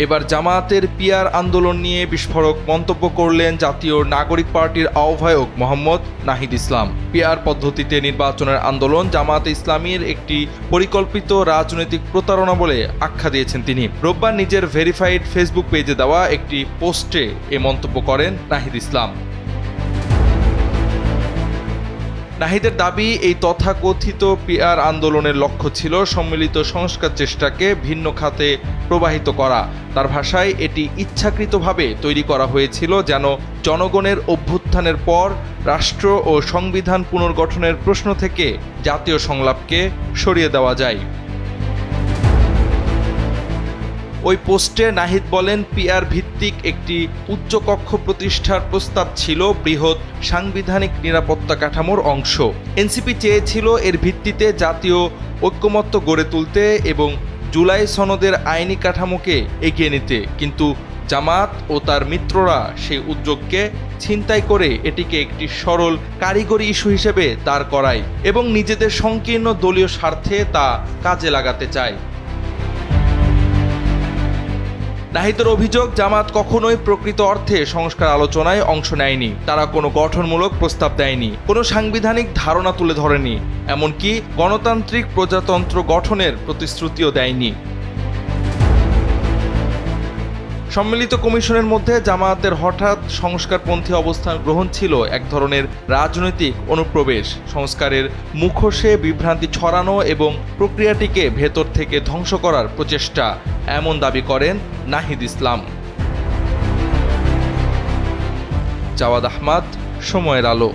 এবার জামায়াতের পিআর আন্দোলন নিয়ে বিস্ফোরক মন্তব্য করলেন জাতীয় নাগরিক পার্টির আহ্বায়ক মোহাম্মদ নাহিদ ইসলাম। পিআর পদ্ধতিতে নির্বাচনের আন্দোলন জামায়াতে ইসলামীর একটি পরিকল্পিত রাজনৈতিক প্রতারণা বলে আখ্যা দিয়েছেন তিনি। রোববার নিজের ভেরিফাইড ফেসবুক পেজে দেওয়া একটি পোস্টে এ মন্তব্য করেন নাহিদ ইসলাম। নাহিদের দাবি, এই তথাকথিত পিআর আন্দোলনের লক্ষ্য ছিল সম্মিলিত সংস্কার চেষ্টাকে ভিন্ন খাতে প্রবাহিত করা। তার ভাষায়, এটি ইচ্ছাকৃতভাবে তৈরি করা হয়েছিল যেন জনগণের অভ্যুত্থানের পর রাষ্ট্র ও সংবিধান পুনর্গঠনের প্রশ্ন থেকে জাতীয় সংলাপকে সরিয়ে দেওয়া যায়। ওই পোস্টে নাহিদ বলেন, পিআর ভিত্তিক একটি উচ্চকক্ষ প্রতিষ্ঠার প্রস্তাব ছিল বৃহৎ সাংবিধানিক নিরাপত্তা কাঠামোর অংশ। এনসিপি চেয়েছিল এর ভিত্তিতে জাতীয় ঐক্যমত্য গড়ে তুলতে এবং জুলাই সনদের আইনি কাঠামোকে এগিয়ে নিতে, কিন্তু জামায়াত ও তার মিত্ররা সেই উদ্যোগকে ছিনতাই করে এটিকে একটি সরল কারিগরি ইস্যু হিসেবে দাঁড় করায় এবং নিজেদের সংকীর্ণ দলীয় স্বার্থে তা কাজে লাগাতে চায়। নাহিদের অভিযোগ, জামায়াত কখনোই প্রকৃত অর্থে সংস্কার আলোচনায় অংশ নেয়নি। তারা কোনো গঠনমূলক প্রস্তাব দেয়নি, কোনো সাংবিধানিক ধারণা তুলে ধরেনি, এমনকি গণতান্ত্রিক প্রজাতন্ত্র গঠনের প্রতিশ্রুতিও দেয়নি। সম্মিলিত কমিশনের মধ্যে জামায়াতের হঠাৎ সংস্কারপন্থী অবস্থান গ্রহণ ছিল এক ধরনের রাজনৈতিক অনুপ্রবেশ, সংস্কারের মুখোশে বিভ্রান্তি ছড়ানো এবং প্রক্রিয়াটিকে ভেতর থেকে ধ্বংস করার প্রচেষ্টা, এমন দাবি করেন নাহিদ ইসলাম। জাওয়াদ আহমদ, সময়ের আলো।